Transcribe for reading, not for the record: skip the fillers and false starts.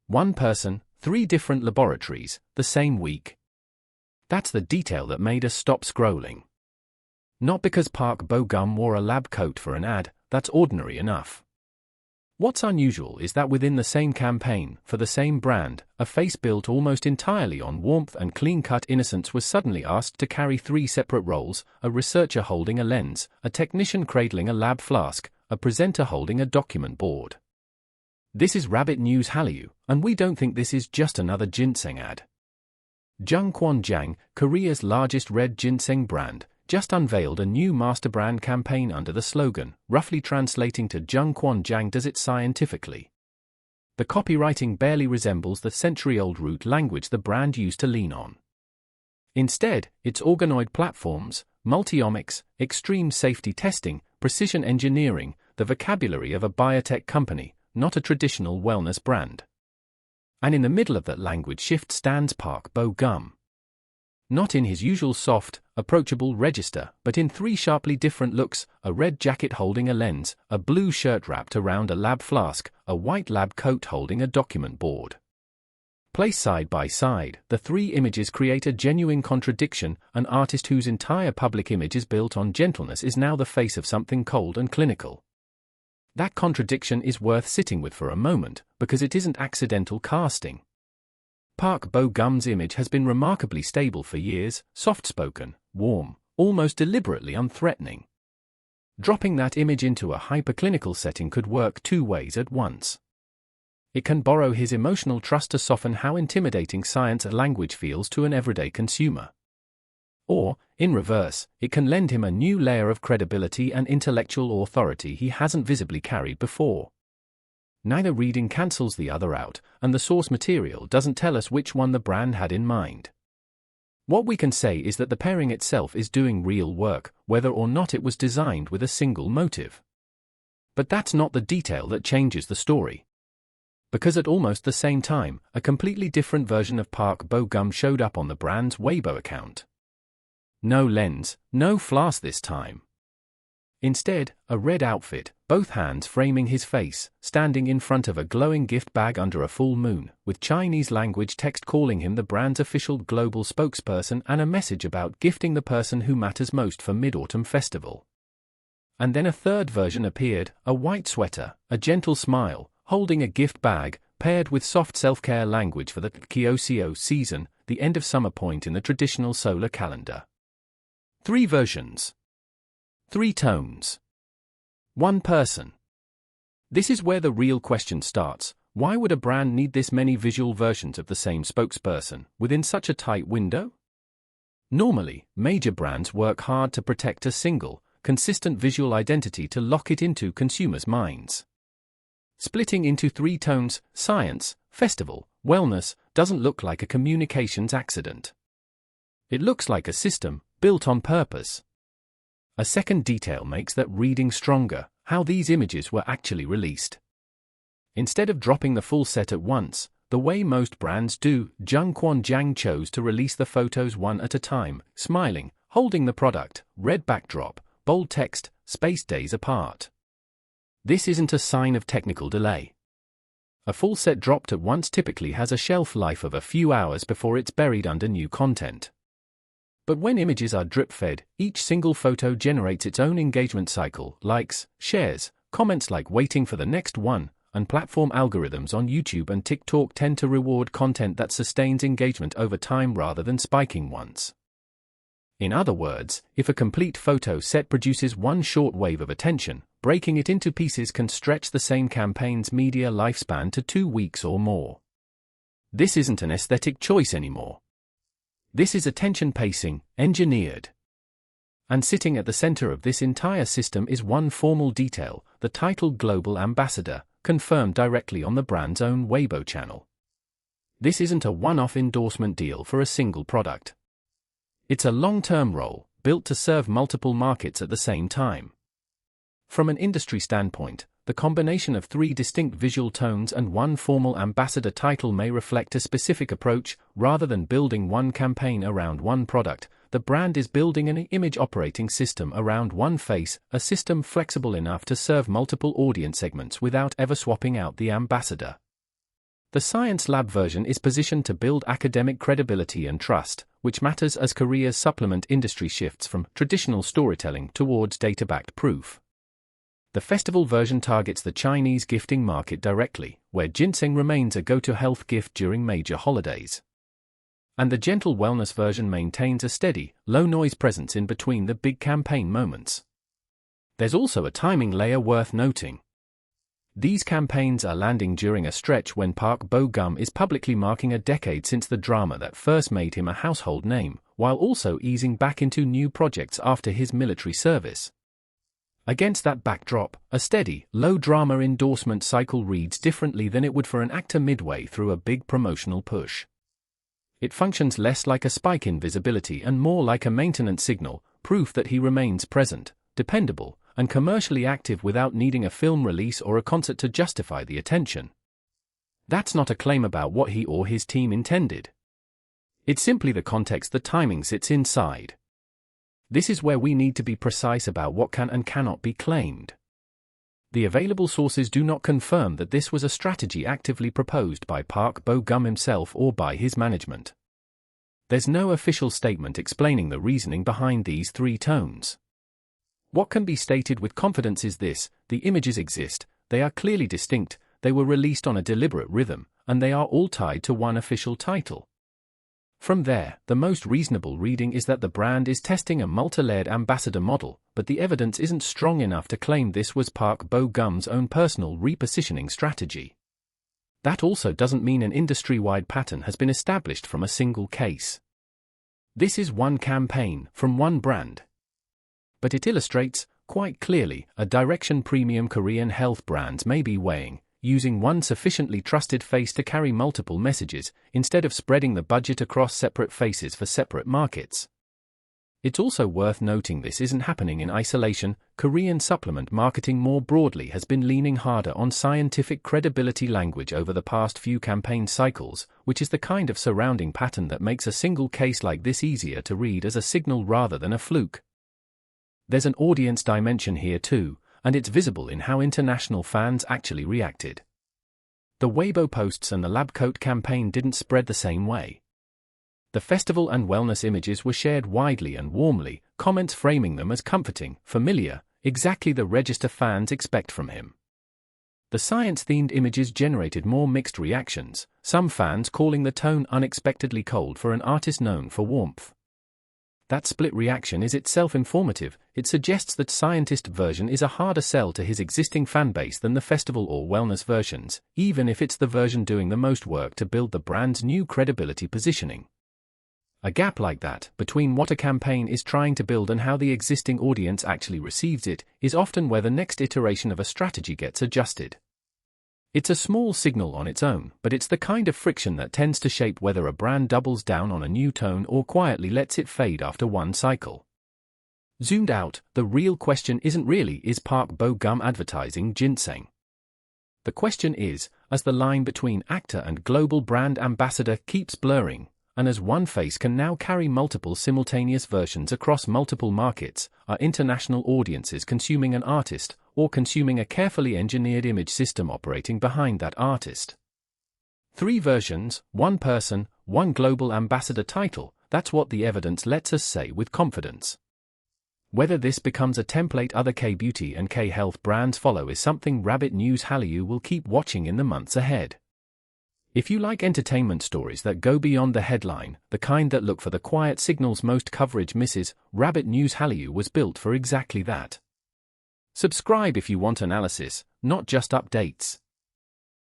One person, 3 different laboratories, the same week. That's the detail that made us stop scrolling. Not because Park Bo-gum wore a lab coat for an ad, that's ordinary enough. What's unusual is that within the same campaign, for the same brand, a face built almost entirely on warmth and clean-cut innocence was suddenly asked to carry 3 separate roles: a researcher holding a lens, a technician cradling a lab flask, a presenter holding a document board. This is Rabbit News Hallyu, and we don't think this is just another ginseng ad. Jung Jang, Korea's largest red ginseng brand, just unveiled a new master brand campaign under the slogan, roughly translating to Jung Jang does it scientifically. The copywriting barely resembles the century-old root language the brand used to lean on. Instead, its organoid platforms, multiomics, extreme safety testing, precision engineering, the vocabulary of a biotech company, not a traditional wellness brand. And in the middle of that language shift stands Park Bo-gum. Not in his usual soft, approachable register, but in 3 sharply different looks: a red jacket holding a lens, a blue shirt wrapped around a lab flask, a white lab coat holding a document board. Placed side by side, the 3 images create a genuine contradiction. An artist whose entire public image is built on gentleness is now the face of something cold and clinical. That contradiction is worth sitting with for a moment, because it isn't accidental casting. Park Bo-gum's image has been remarkably stable for years, soft-spoken, warm, almost deliberately unthreatening. Dropping that image into a hyperclinical setting could work 2 ways at once. It can borrow his emotional trust to soften how intimidating science language feels to an everyday consumer. Or, in reverse, it can lend him a new layer of credibility and intellectual authority he hasn't visibly carried before. Neither reading cancels the other out, and the source material doesn't tell us which one the brand had in mind. What we can say is that the pairing itself is doing real work, whether or not it was designed with a single motive. But that's not the detail that changes the story. Because at almost the same time, a completely different version of Park Bo-gum showed up on the brand's Weibo account. No lens, no flask this time. Instead, a red outfit, both hands framing his face, standing in front of a glowing gift bag under a full moon, with Chinese language text calling him the brand's official global spokesperson and a message about gifting the person who matters most for Mid-Autumn Festival. And then a third version appeared, a white sweater, a gentle smile, holding a gift bag, paired with soft self-care language for the XiaoZhan season, the end of summer point in the traditional solar calendar. 3 versions. 3 tones. 1 person. This is where the real question starts. Why would a brand need this many visual versions of the same spokesperson, within such a tight window? Normally, major brands work hard to protect a single, consistent visual identity to lock it into consumers' minds. Splitting into 3 tones, science, festival, wellness, doesn't look like a communications accident. It looks like a system, built on purpose. A second detail makes that reading stronger: how these images were actually released. Instead of dropping the full set at once, the way most brands do, Jung Jang chose to release the photos one at a time, smiling, holding the product, red backdrop, bold text, spaced days apart. This isn't a sign of technical delay. A full set dropped at once typically has a shelf life of a few hours before it's buried under new content. But when images are drip-fed, each single photo generates its own engagement cycle: likes, shares, comments like waiting for the next one, and platform algorithms on YouTube and TikTok tend to reward content that sustains engagement over time rather than spiking once. In other words, if a complete photo set produces one short wave of attention, breaking it into pieces can stretch the same campaign's media lifespan to 2 weeks or more. This isn't an aesthetic choice anymore. This is attention pacing, engineered. And sitting at the center of this entire system is one formal detail: the title Global Ambassador, confirmed directly on the brand's own Weibo channel. This isn't a one-off endorsement deal for a single product. It's a long-term role, built to serve multiple markets at the same time. From an industry standpoint, the combination of 3 distinct visual tones and one formal ambassador title may reflect a specific approach. Rather than building one campaign around one product, the brand is building an image operating system around one face, a system flexible enough to serve multiple audience segments without ever swapping out the ambassador. The Science Lab version is positioned to build academic credibility and trust, which matters as Korea's supplement industry shifts from traditional storytelling towards data-backed proof. The festival version targets the Chinese gifting market directly, where ginseng remains a go-to health gift during major holidays. And the gentle wellness version maintains a steady, low-noise presence in between the big campaign moments. There's also a timing layer worth noting. These campaigns are landing during a stretch when Park Bo-gum is publicly marking a decade since the drama that first made him a household name, while also easing back into new projects after his military service. Against that backdrop, a steady, low-drama endorsement cycle reads differently than it would for an actor midway through a big promotional push. It functions less like a spike in visibility and more like a maintenance signal, proof that he remains present, dependable, and commercially active without needing a film release or a concert to justify the attention. That's not a claim about what he or his team intended. It's simply the context the timing sits inside. This is where we need to be precise about what can and cannot be claimed. The available sources do not confirm that this was a strategy actively proposed by Park Bo-gum himself or by his management. There's no official statement explaining the reasoning behind these three tones. What can be stated with confidence is this: the images exist, they are clearly distinct, they were released on a deliberate rhythm, and they are all tied to one official title. From there, the most reasonable reading is that the brand is testing a multi-layered ambassador model, but the evidence isn't strong enough to claim this was Park Bo-gum's own personal repositioning strategy. That also doesn't mean an industry-wide pattern has been established from a single case. This is one campaign, from one brand. But it illustrates, quite clearly, a direction premium Korean health brands may be weighing, using one sufficiently trusted face to carry multiple messages, instead of spreading the budget across separate faces for separate markets. It's also worth noting this isn't happening in isolation. Korean supplement marketing more broadly has been leaning harder on scientific credibility language over the past few campaign cycles, which is the kind of surrounding pattern that makes a single case like this easier to read as a signal rather than a fluke. There's an audience dimension here too, and it's visible in how international fans actually reacted. The Weibo posts and the lab coat campaign didn't spread the same way. The festival and wellness images were shared widely and warmly, comments framing them as comforting, familiar, exactly the register fans expect from him. The science-themed images generated more mixed reactions, some fans calling the tone unexpectedly cold for an artist known for warmth. That split reaction is itself informative. It suggests that scientist version is a harder sell to his existing fanbase than the festival or wellness versions, even if it's the version doing the most work to build the brand's new credibility positioning. A gap like that, between what a campaign is trying to build and how the existing audience actually receives it, is often where the next iteration of a strategy gets adjusted. It's a small signal on its own, but it's the kind of friction that tends to shape whether a brand doubles down on a new tone or quietly lets it fade after one cycle. Zoomed out, the real question isn't really, is Park Bo-gum advertising ginseng? The question is, as the line between actor and global brand ambassador keeps blurring, and as one face can now carry multiple simultaneous versions across multiple markets, are international audiences consuming an artist, or consuming a carefully engineered image system operating behind that artist? 3 versions, 1 person, 1 global ambassador title, that's what the evidence lets us say with confidence. Whether this becomes a template other K-beauty and K-health brands follow is something Rabbit News Hallyu will keep watching in the months ahead. If you like entertainment stories that go beyond the headline, the kind that look for the quiet signals most coverage misses, Rabbit News Hallyu was built for exactly that. Subscribe if you want analysis, not just updates.